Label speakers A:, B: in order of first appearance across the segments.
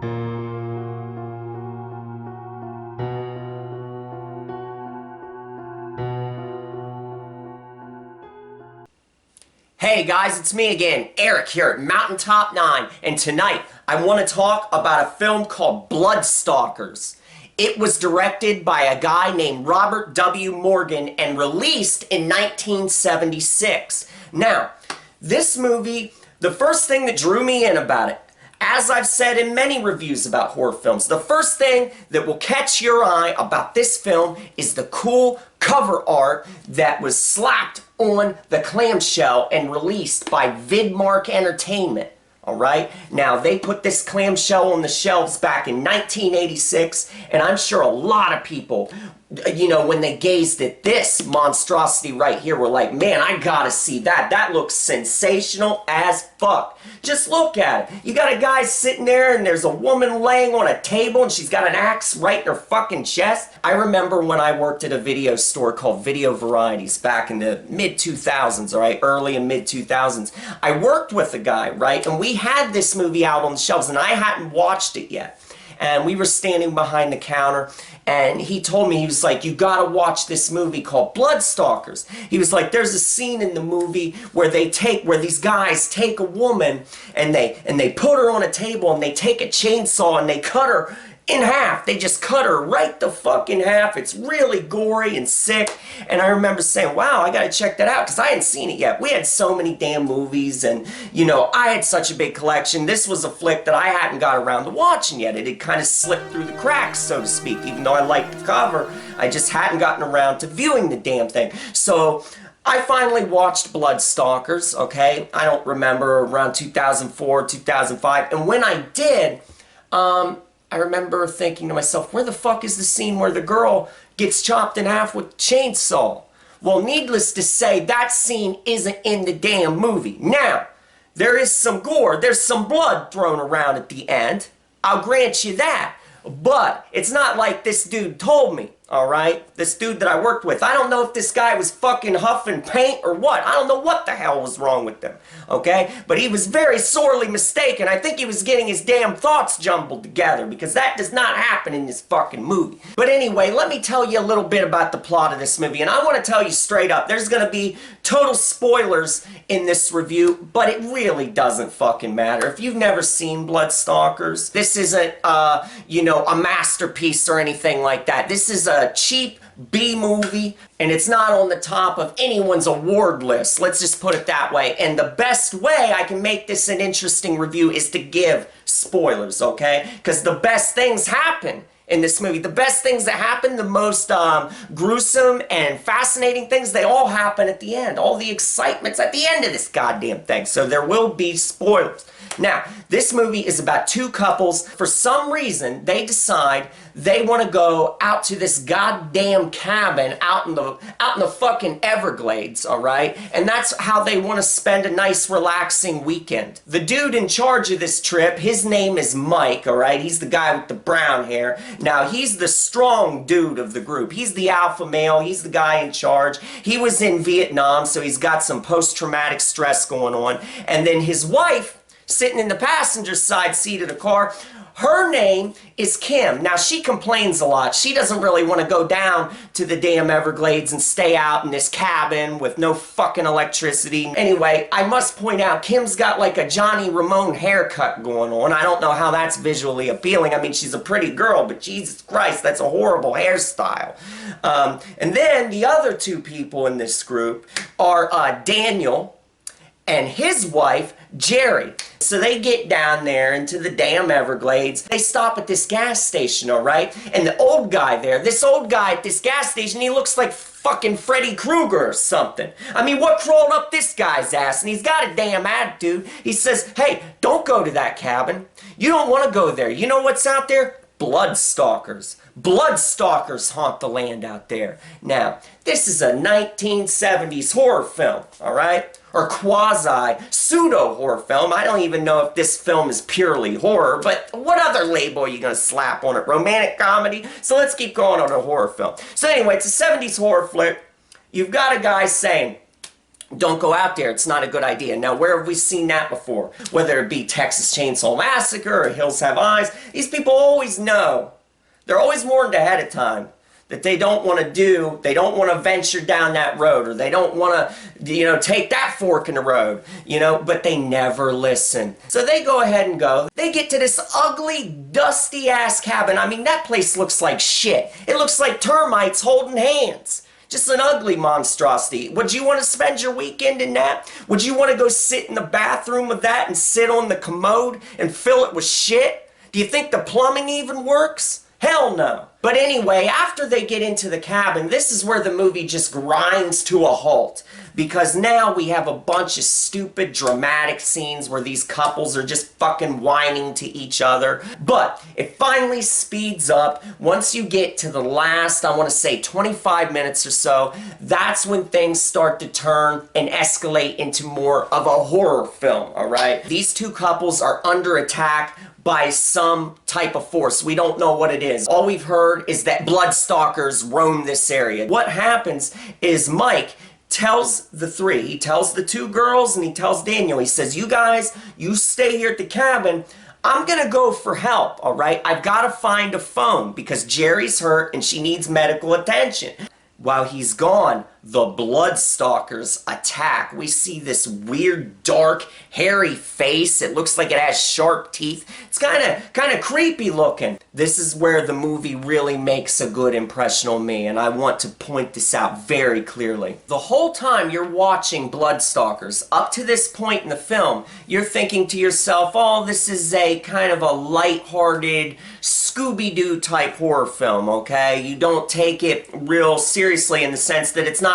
A: Hey guys, it's me again, Eric here at Mountaintop 9, and tonight I want to talk about a film called Bloodstalkers. It was directed by a guy named Robert W. Morgan and released in 1976. Now, this movie, the first thing that drew me in about it, as I've said in many reviews about horror films, the first thing that will catch your eye about this film is the cool cover art that was slapped on the clamshell and released by Vidmark Entertainment. Alright? Now, they put this clamshell on the shelves back in 1986, and I'm sure a lot of people, you know, when they gazed at this monstrosity right here, were like, man, I gotta see that. That looks sensational as fuck. Just look at it. You got a guy sitting there, and there's a woman laying on a table, and she's got an axe right in her fucking chest. I remember when I worked at a video store called Video Varieties back in the mid-2000s, alright? Early and mid-2000s. I worked with a guy, right? And we had this movie out on the shelves, and I hadn't watched it yet. And we were standing behind the counter, and he told me, he was like, you gotta watch this movie called Bloodstalkers. He was like, there's a scene in the movie where these guys take a woman and they put her on a table and they take a chainsaw and they cut her in half. They just cut her right the fuck in half. It's really gory and sick. And I remember saying, wow, I gotta check that out, because I hadn't seen it yet. We had so many damn movies, and, you know, I had such a big collection. This was a flick that I hadn't got around to watching yet. It had kind of slipped through the cracks, so to speak. Even though I liked the cover, I just hadn't gotten around to viewing the damn thing. So I finally watched Bloodstalkers, okay? I don't remember, around 2004, 2005. And when I did, I remember thinking to myself, where the fuck is the scene where the girl gets chopped in half with a chainsaw? Well, needless to say, that scene isn't in the damn movie. Now, there is some gore, there's some blood thrown around at the end. I'll grant you that. But it's not like this dude told me, alright? This dude that I worked with. I don't know if this guy was fucking huffing paint or what. I don't know what the hell was wrong with him, okay? But he was very sorely mistaken. I think he was getting his damn thoughts jumbled together, because that does not happen in this fucking movie. But anyway, let me tell you a little bit about the plot of this movie. And I want to tell you straight up, there's going to be total spoilers in this review, but it really doesn't fucking matter. If you've never seen Bloodstalkers, this isn't, you know, a masterpiece or anything like that. This is a cheap B-movie, and it's not on the top of anyone's award list. Let's just put it that way. And the best way I can make this an interesting review is to give spoilers, okay? Because the best things happen in this movie. The best things that happen, the most gruesome and fascinating things, they all happen at the end. All the excitement's at the end of this goddamn thing. So there will be spoilers. Now, this movie is about two couples. For some reason, they decide they want to go out to this goddamn cabin out in the fucking Everglades, alright? And that's how they want to spend a nice, relaxing weekend. The dude in charge of this trip, his name is Mike, alright? He's the guy with the brown hair. Now, he's the strong dude of the group. He's the alpha male. He's the guy in charge. He was in Vietnam, so he's got some post-traumatic stress going on. And then his wife, sitting in the passenger side seat of the car, her name is Kim. Now, she complains a lot. She doesn't really want to go down to the damn Everglades and stay out in this cabin with no fucking electricity. Anyway, I must point out, Kim's got like a Johnny Ramone haircut going on. I don't know how that's visually appealing. I mean, she's a pretty girl, but Jesus Christ, that's a horrible hairstyle. And then the other two people in this group are Daniel and his wife, Jerry. So they get down there into the damn Everglades. They stop at this gas station, alright? And the old guy there, this old guy at this gas station, he looks like fucking Freddy Krueger or something. I mean, what crawled up this guy's ass? And he's got a damn attitude. He says, hey, don't go to that cabin. You don't want to go there. You know what's out there? Bloodstalkers. Bloodstalkers haunt the land out there. Now, this is a 1970s horror film, alright? Or quasi-pseudo-horror film. I don't even know if this film is purely horror, but what other label are you going to slap on it? Romantic comedy? So let's keep going on a horror film. So anyway, it's a 70s horror flick. You've got a guy saying, don't go out there. It's not a good idea. Now, where have we seen that before? Whether it be Texas Chainsaw Massacre or Hills Have Eyes, these people always know. They're always warned ahead of time that they don't want to venture down that road, or they don't want to, take that fork in the road, but they never listen. So they go ahead and go. They get to this ugly, dusty-ass cabin. I mean, that place looks like shit. It looks like termites holding hands. Just an ugly monstrosity. Would you want to spend your weekend in that? Would you want to go sit in the bathroom with that and sit on the commode and fill it with shit? Do you think the plumbing even works? Hell no. But anyway, after they get into the cabin, this is where the movie just grinds to a halt. Because now we have a bunch of stupid, dramatic scenes where these couples are just fucking whining to each other. But it finally speeds up. Once you get to the last, I want to say 25 minutes or so, that's when things start to turn and escalate into more of a horror film, alright? These two couples are under attack by some type of force. We don't know what it is. All we've heard is that Bloodstalkers roam this area. What happens is Mike tells the three, he tells the two girls and he tells Daniel, he says, you guys, you stay here at the cabin. I'm gonna go for help, alright? I've gotta find a phone because Jerry's hurt and she needs medical attention. While he's gone, the Bloodstalkers attack. We see this weird, dark, hairy face. It looks like it has sharp teeth. It's kind of creepy looking. This is where the movie really makes a good impression on me, and I want to point this out very clearly. The whole time you're watching Bloodstalkers, up to this point in the film, you're thinking to yourself, oh, this is a kind of a lighthearted, Scooby-Doo type horror film, okay? You don't take it real seriously in the sense that it's not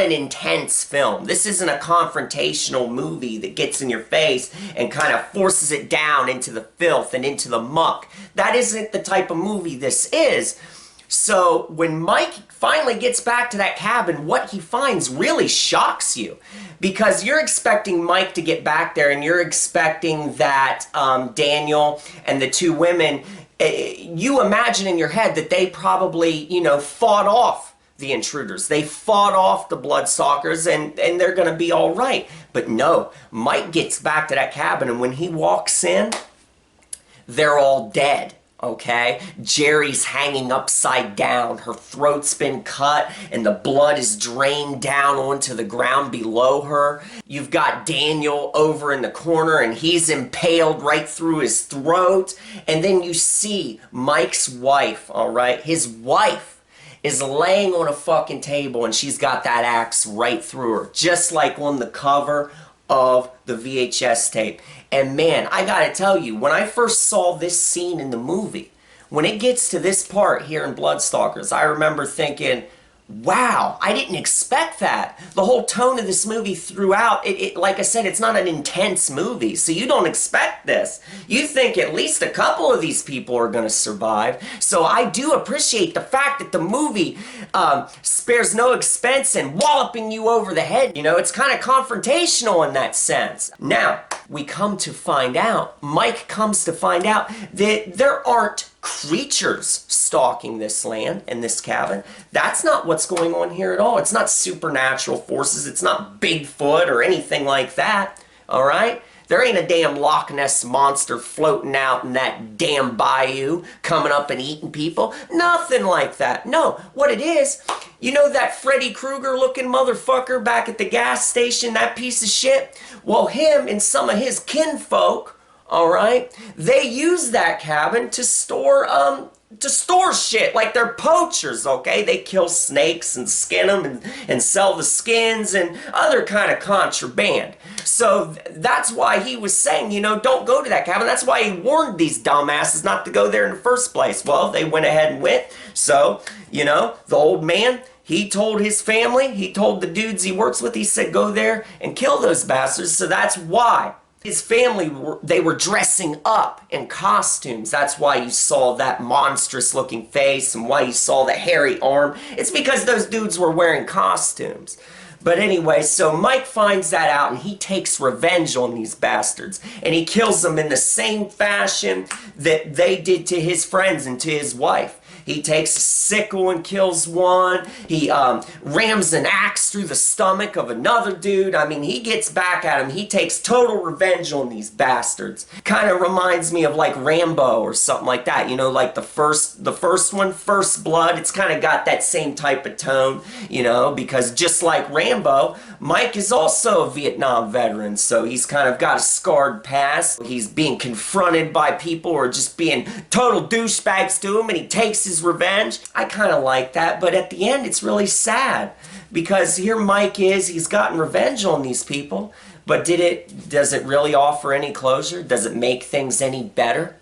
A: an intense film. This isn't a confrontational movie that gets in your face and kind of forces it down into the filth and into the muck. That isn't the type of movie this is. So when Mike finally gets back to that cabin, what he finds really shocks you. Because you're expecting Mike to get back there and you're expecting that Daniel and the two women, you imagine in your head that they probably, fought off the intruders. They fought off the Bloodstalkers and they're gonna be all right. But no, Mike gets back to that cabin and when he walks in, they're all dead. Okay? Jerry's hanging upside down. Her throat's been cut and the blood is drained down onto the ground below her. You've got Daniel over in the corner and he's impaled right through his throat. And then you see Mike's wife, alright? His wife is laying on a fucking table and she's got that axe right through her. Just like on the cover of the VHS tape. And man, I gotta tell you, when I first saw this scene in the movie, when it gets to this part here in Bloodstalkers, I remember thinking, wow, I didn't expect that. The whole tone of this movie throughout, like I said, it's not an intense movie, so you don't expect this. You think at least a couple of these people are going to survive. So I do appreciate the fact that the movie spares no expense in walloping you over the head. It's kind of confrontational in that sense. Now, we come to find out, Mike comes to find out that there aren't creatures stalking this land and this cabin. That's not what's going on here at all. It's not supernatural forces. It's not Bigfoot or anything like that. Alright? There ain't a damn Loch Ness monster floating out in that damn bayou coming up and eating people. Nothing like that. No, what it is, that Freddy Krueger looking motherfucker back at the gas station, that piece of shit? Well, him and some of his kinfolk, alright, they use that cabin to store shit, like they're poachers, okay? They kill snakes and skin them and sell the skins and other kind of contraband. So that's why he was saying, don't go to that cabin. That's why he warned these dumbasses not to go there in the first place. Well, they went ahead and went. So, the old man, he told his family, he told the dudes he works with, he said, go there and kill those bastards. So that's why his family, they were dressing up in costumes. That's why you saw that monstrous looking face and why you saw the hairy arm. It's because those dudes were wearing costumes. But anyway, so Mike finds that out and he takes revenge on these bastards. And he kills them in the same fashion that they did to his friends and to his wife. He takes a sickle and kills one. He rams an axe through the stomach of another dude. I mean, he gets back at him. He takes total revenge on these bastards. Kind of reminds me of like Rambo or something like that. You know, like the first one, First Blood. It's kind of got that same type of tone, you know, because just like Rambo, Mike is also a Vietnam veteran, so he's kind of got a scarred past. He's being confronted by people who are just being total douchebags to him, and he takes his revenge. I kind of like that, but at the end it's really sad, because here Mike is, he's gotten revenge on these people, but does it really offer any closure? Does it make things any better?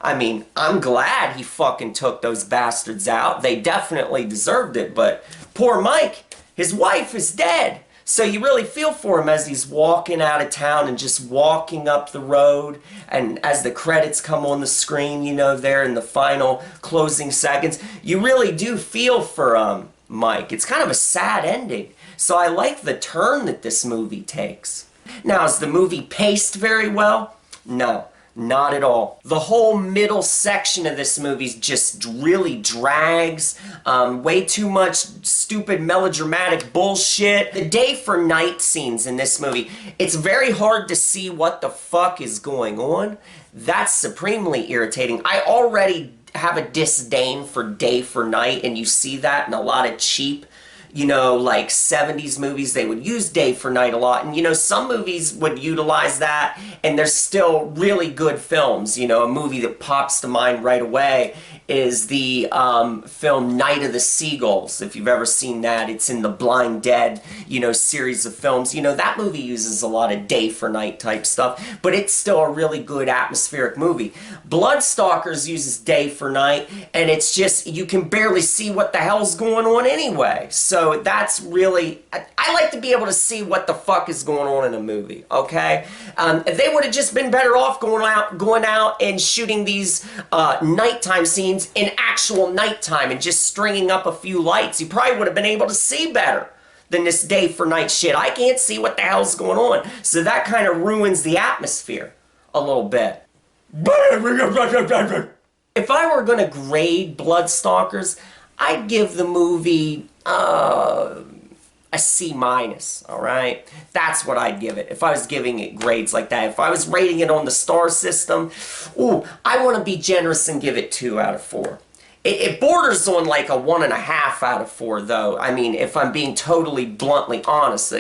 A: I mean, I'm glad he fucking took those bastards out. They definitely deserved it, but poor Mike, his wife is dead. So you really feel for him as he's walking out of town and just walking up the road, and as the credits come on the screen, you know, there in the final closing seconds, you really do feel for Mike. It's kind of a sad ending. So I like the turn that this movie takes. Now, is the movie paced very well? No. Not at all. The whole middle section of this movie just really drags. Way too much stupid melodramatic bullshit. The day for night scenes in this movie, it's very hard to see what the fuck is going on. That's supremely irritating. I already have a disdain for day for night, and you see that in a lot of cheap, you know, like 70's movies. They would use day for night a lot, and you know, some movies would utilize that, and they're still really good films. You know, a movie that pops to mind right away is the film Night of the Seagulls. If you've ever seen that, it's in the Blind Dead, you know, series of films. You know, that movie uses a lot of day for night type stuff, but it's still a really good atmospheric movie. Bloodstalkers uses day for night, and it's just, you can barely see what the hell's going on anyway. So that's really, I like to be able to see what the fuck is going on in a movie, okay? They would have just been better off going out and shooting these nighttime scenes in actual nighttime and just stringing up a few lights. You probably would have been able to see better than this day for night shit. I can't see what the hell's going on. So that kind of ruins the atmosphere a little bit. If I were going to grade Bloodstalkers, I'd give the movie a C-, alright? That's what I'd give it if I was giving it grades like that. If I was rating it on the star system, ooh, I want to be generous and give it 2 out of 4. It borders on like a 1.5 out of 4, though. I mean, if I'm being totally bluntly honest.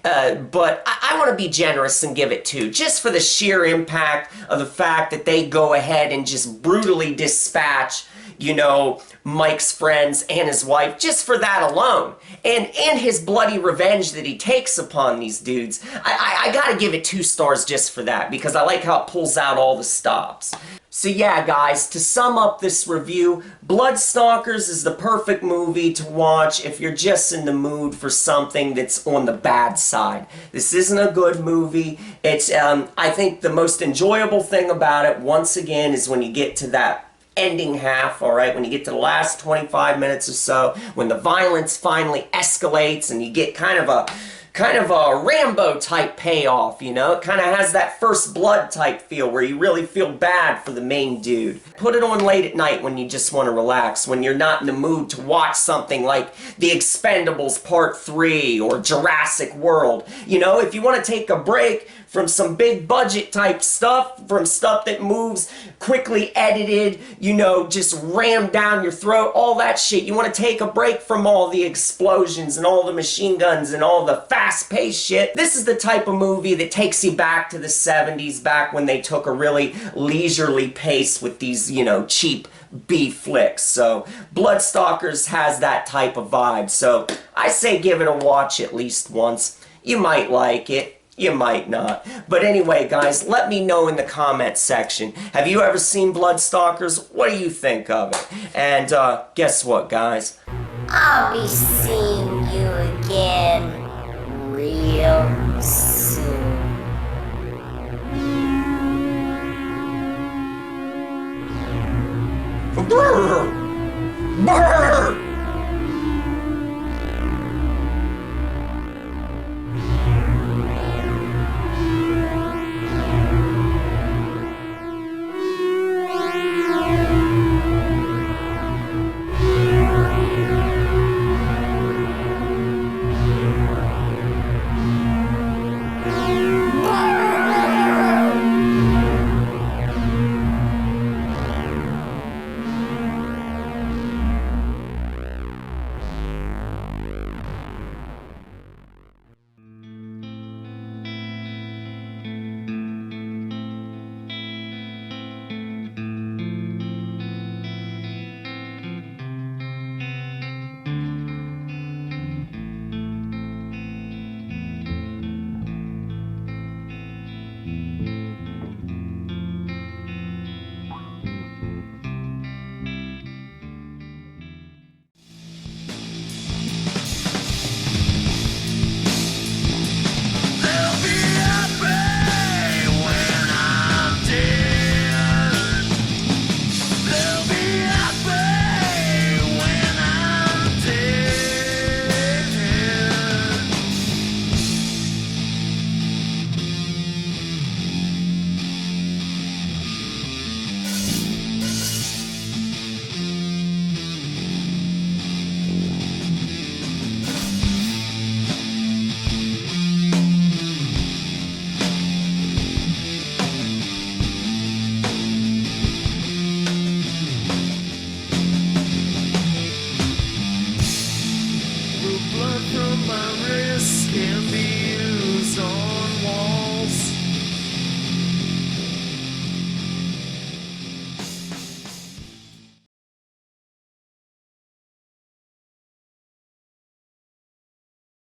A: But I want to be generous and give it 2, just for the sheer impact of the fact that they go ahead and just brutally dispatch, you know, Mike's friends and his wife, just for that alone. And his bloody revenge that he takes upon these dudes. I gotta give it 2 stars just for that, because I like how it pulls out all the stops. So yeah, guys, to sum up this review, Bloodstalkers is the perfect movie to watch if you're just in the mood for something that's on the bad side. This isn't a good movie. It's, I think the most enjoyable thing about it, once again, is when you get to that ending half, alright, when you get to the last 25 minutes or so, when the violence finally escalates and you get kind of a Rambo type payoff, you know? It kind of has that First Blood type feel where you really feel bad for the main dude. Put it on late at night when you just want to relax, when you're not in the mood to watch something like The Expendables Part 3 or Jurassic World. You know, if you want to take a break from some big budget type stuff, from stuff that moves quickly edited, you know, just rammed down your throat, all that shit. You want to take a break from all the explosions and all the machine guns and all the fast-paced shit. This is the type of movie that takes you back to the 70s, back when they took a really leisurely pace with these, you know, cheap B flicks. So Bloodstalkers has that type of vibe. So I say give it a watch at least once. You might like it. You might not. But anyway, guys, let me know in the comments section. Have you ever seen Bloodstalkers? What do you think of it? And guess what, guys?
B: I'll be seeing you again real soon.
A: Brr.